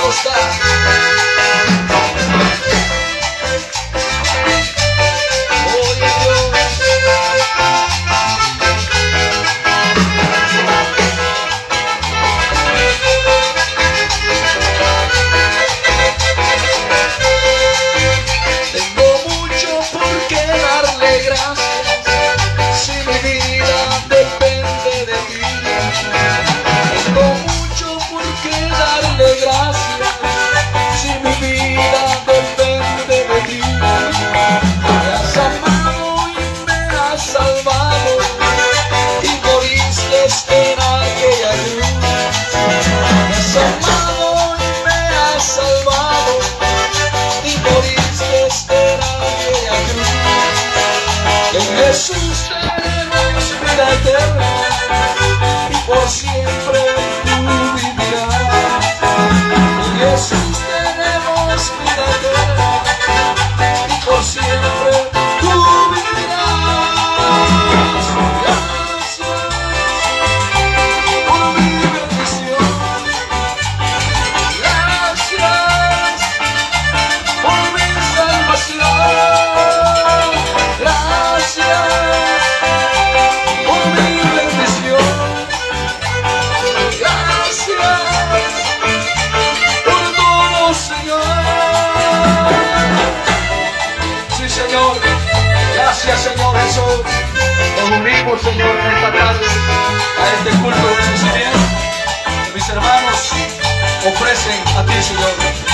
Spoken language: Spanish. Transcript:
Costa. Jesús tenemos vida eterna y por siempre tú vivirás. En Jesús tenemos vida eterna y por siempre tú vivirás. Gracias por mi bendición. Gracias por mi salvación. Gracias, Señor Jesús. Nos unimos, Señor, en esta tarde a este culto de recibimiento que mis hermanos ofrecen a ti, Señor.